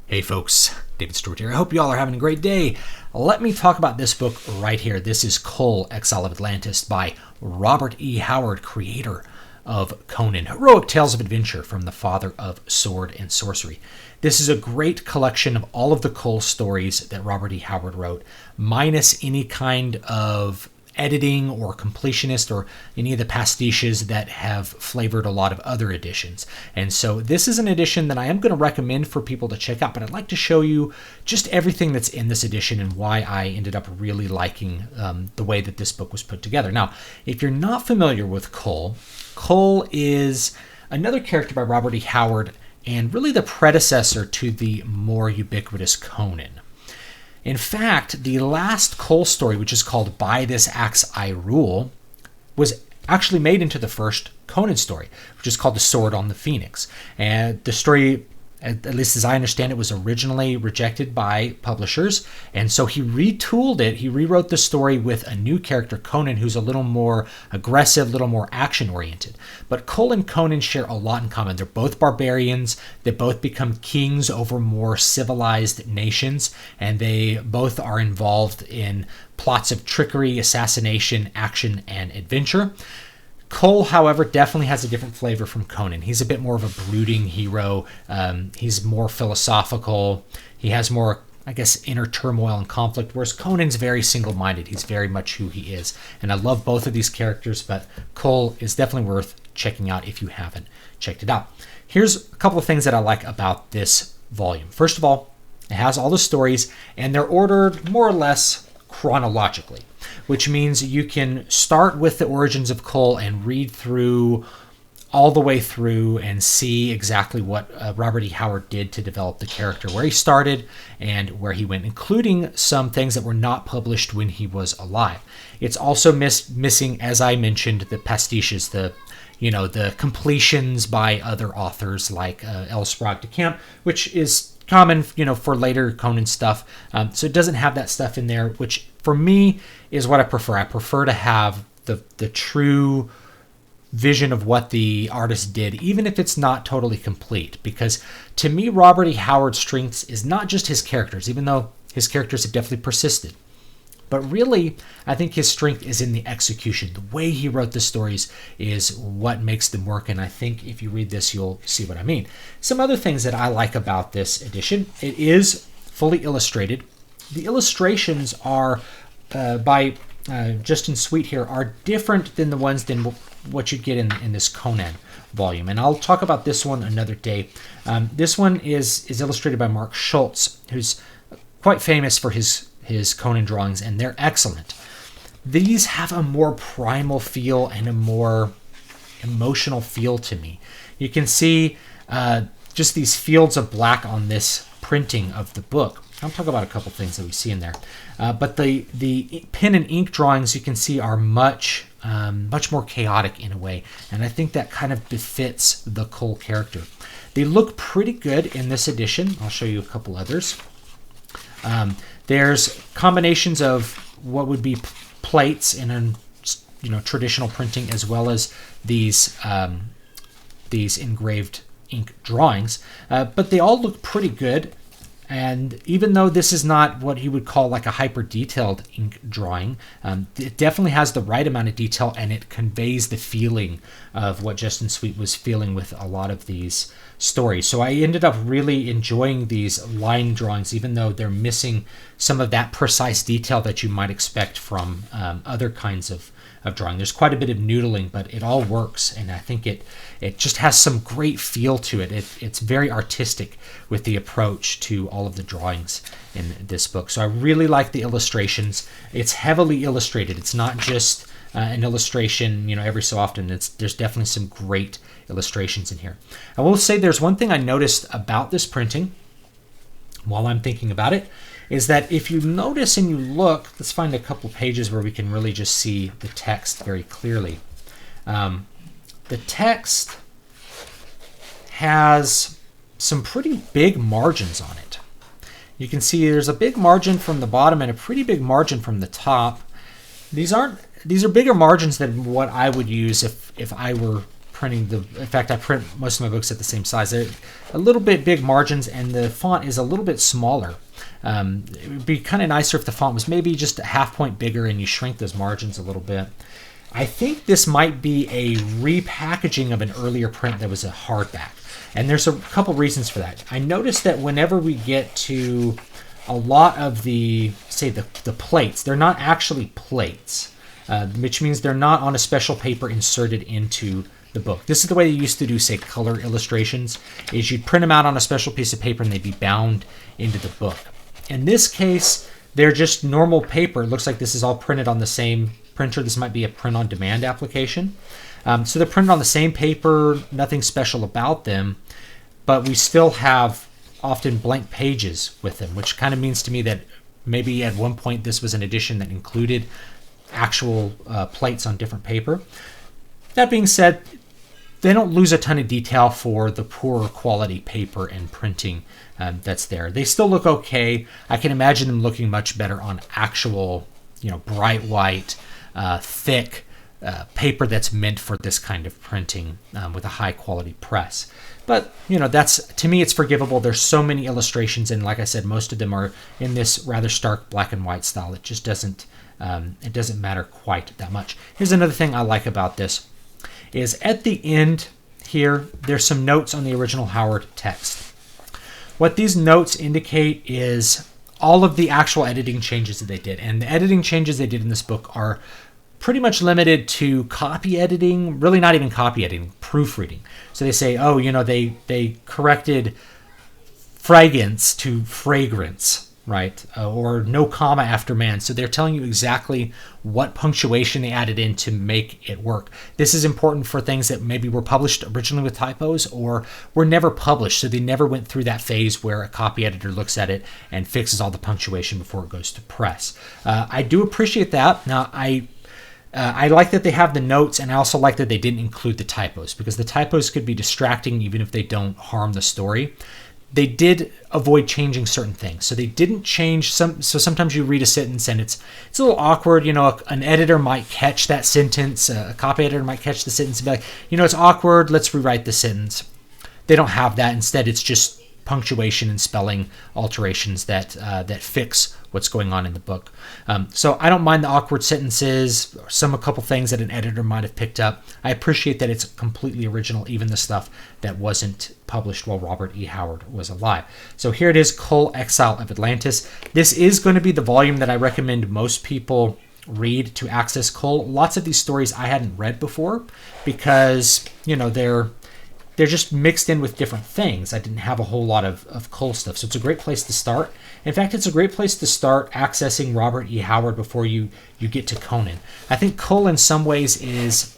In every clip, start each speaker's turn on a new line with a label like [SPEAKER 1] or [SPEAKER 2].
[SPEAKER 1] Hey folks, David Stewart here. I hope you all are having a great day. Let me talk about this book right here. This is Kull, Exile of Atlantis by Robert E. Howard, creator of Conan, Heroic Tales of Adventure from the father of sword and sorcery. This is a great collection of all of the Kull stories that Robert E. Howard wrote, minus any kind of editing or completionist or any of the pastiches that have flavored a lot of other editions. And so this is an edition that I am going to recommend for people to check out, but I'd like to show you just everything that's in this edition and why I ended up really liking the way that this book was put together. Now, if you're not familiar with Kull, Kull is another character by Robert E. Howard and really the predecessor to the more ubiquitous Conan. In fact, the last Kull story, which is called By This Axe I Rule, was actually made into the first Conan story, which is called The Sword on the Phoenix. And the story, at least as I understand it, was originally rejected by publishers. And so he retooled it. He rewrote the story with a new character, Conan, who's a little more aggressive, a little more action-oriented. But Kull and Conan share a lot in common. They're both barbarians. They both become kings over more civilized nations. And they both are involved in plots of trickery, assassination, action, and adventure. Kull, however, definitely has a different flavor from Conan. He's a bit more of a brooding hero. He's more philosophical. He has more, I guess, inner turmoil and conflict, whereas Conan's very single-minded. He's very much who he is. And I love both of these characters, but Kull is definitely worth checking out if you haven't checked it out. Here's a couple of things that I like about this volume. First of all, it has all the stories, and they're ordered more or less chronologically, which means you can start with the origins of Kull and read through all the way through and see exactly what Robert E. Howard did to develop the character, where he started and where he went, including some things that were not published when he was alive. It's also missing, as I mentioned, the pastiches, the completions by other authors like L. Sprague de Camp, which is common, for later Conan stuff. So it doesn't have that stuff in there, which for me is what I prefer. I prefer to have the true vision of what the artist did, even if it's not totally complete. Because to me, Robert E. Howard's strengths is not just his characters, even though his characters have definitely persisted. But really, I think his strength is in the execution. The way he wrote the stories is what makes them work, and I think if you read this, you'll see what I mean. Some other things that I like about this edition: it is fully illustrated. The illustrations are by Justin Sweet here are different than the ones than what you get in this Conan volume, and I'll talk about this one another day. This one is illustrated by Mark Schultz, who's quite famous for his Conan drawings, and they're excellent. These have a more primal feel and a more emotional feel to me. You can see just these fields of black on this printing of the book. I'll talk about a couple things that we see in there. But the pen and ink drawings you can see are much more chaotic in a way, and I think that kind of befits the Kull character. They look pretty good in this edition. I'll show you a couple others. There's combinations of what would be plates in a traditional printing, as well as these engraved ink drawings, but they all look pretty good. And even though this is not what you would call like a hyper detailed ink drawing, it definitely has the right amount of detail, and it conveys the feeling of what Justin Sweet was feeling with a lot of these stories. So I ended up really enjoying these line drawings, even though they're missing some of that precise detail that you might expect from other kinds of drawing. There's quite a bit of noodling, but it all works, and I think it just has some great feel to it. It's very artistic with the approach to all of the drawings in this book. So I really like the illustrations. It's heavily illustrated. It's not just an illustration, every so often. There's definitely some great illustrations in here. I will say there's one thing I noticed about this printing while I'm thinking about it, is that if you notice and you look, let's find a couple pages where we can really just see the text very clearly. The text has some pretty big margins on it. You can see there's a big margin from the bottom and a pretty big margin from the top. These are bigger margins than what I would use if I were printing in fact, I print most of my books at the same size. They're a little bit big margins, and the font is a little bit smaller. It would be kind of nicer if the font was maybe just a half point bigger and you shrink those margins a little bit. I think this might be a repackaging of an earlier print that was a hardback. And there's a couple reasons for that. I noticed that whenever we get to a lot of the plates, they're not actually plates, which means they're not on a special paper inserted into the book. This is the way they used to do, say, color illustrations, is you'd print them out on a special piece of paper and they'd be bound into the book. In this case, they're just normal paper. It looks like this is all printed on the same printer. This might be a print-on-demand application. So they're printed on the same paper, nothing special about them, but we still have often blank pages with them, which kind of means to me that maybe at one point this was an edition that included actual plates on different paper. That being said, they don't lose a ton of detail for the poorer quality paper and printing that's there. They still look okay. I can imagine them looking much better on actual, bright white, thick paper that's meant for this kind of printing with a high quality press. But, that's, to me, it's forgivable. There's so many illustrations, and like I said, most of them are in this rather stark black and white style. It just doesn't matter quite that much. Here's another thing I like about this, is at the end here, there's some notes on the original Howard text. What these notes indicate is all of the actual editing changes that they did. And the editing changes they did in this book are pretty much limited to copy editing, really not even copy editing, proofreading. So they say, they corrected fragrance to fragrance, right? Or no comma after man. So they're telling you exactly what punctuation they added in to make it work. This is important for things that maybe were published originally with typos or were never published. So they never went through that phase where a copy editor looks at it and fixes all the punctuation before it goes to press. I do appreciate that. Now, I like that they have the notes, and I also like that they didn't include the typos, because the typos could be distracting even if they don't harm the story. They did avoid changing certain things. So they didn't change some. So sometimes you read a sentence and it's a little awkward. An editor might catch that sentence. A copy editor might catch the sentence and be like, it's awkward. Let's rewrite the sentence. They don't have that. Instead, it's just punctuation and spelling alterations that fix what's going on in the book. So I don't mind the awkward sentences, a couple things that an editor might have picked up. I appreciate that it's completely original, even the stuff that wasn't published while Robert E. Howard was alive. So here it is, Kull, Exile of Atlantis. This is going to be the volume that I recommend most people read to access Kull. Lots of these stories I hadn't read before because, they're just mixed in with different things. I didn't have a whole lot of Kull stuff. So it's a great place to start. In fact, it's a great place to start accessing Robert E. Howard before you get to Conan. I think Kull in some ways is,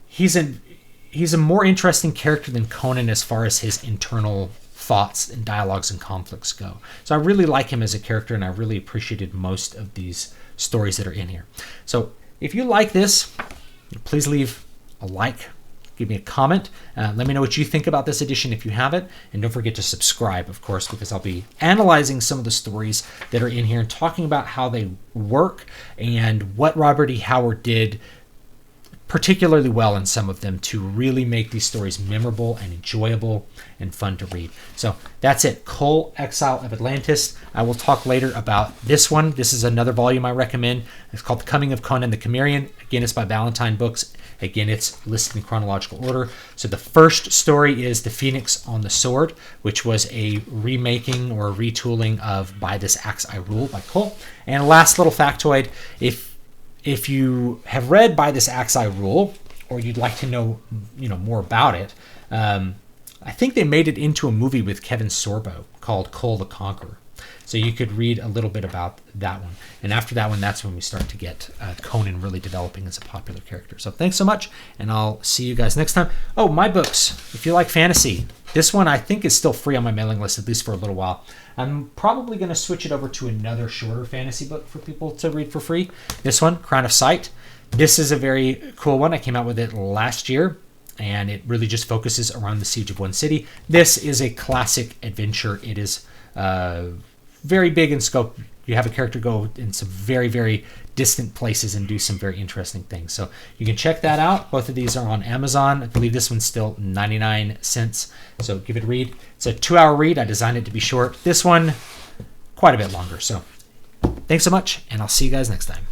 [SPEAKER 1] he's a more interesting character than Conan as far as his internal thoughts and dialogues and conflicts go. So I really like him as a character, and I really appreciated most of these stories that are in here. So if you like this, please leave a like. Give me a comment. Let me know what you think about this edition if you have it. And don't forget to subscribe, of course, because I'll be analyzing some of the stories that are in here and talking about how they work and what Robert E. Howard did particularly well in some of them to really make these stories memorable and enjoyable and fun to read. So that's it. Kull, Exile of Atlantis. I will talk later about this one. This is another volume I recommend. It's called The Coming of Conan the Cimmerian. Again, it's by Ballantine Books. Again, it's listed in chronological order. So the first story is The Phoenix on the Sword, which was a remaking or a retooling of By This Axe I Rule by Kull. And last little factoid, if you have read By This Axe I Rule, or you'd like to know more about it, I think they made it into a movie with Kevin Sorbo called Kull the Conqueror. So you could read a little bit about that one. And after that one, that's when we start to get Conan really developing as a popular character. So thanks so much, and I'll see you guys next time. Oh, my books. If you like fantasy, this one I think is still free on my mailing list, at least for a little while. I'm probably going to switch it over to another shorter fantasy book for people to read for free. This one, Crown of Sight. This is a very cool one. I came out with it last year, and it really just focuses around the siege of one city. This is a classic adventure. It is very big in scope. You have a character go in some very, very distant places and do some very interesting things. So you can check that out. Both of these are on Amazon. I believe this one's still 99 cents. So give it a read. It's a 2-hour read. I designed it to be short. This one, quite a bit longer. So thanks so much, and I'll see you guys next time.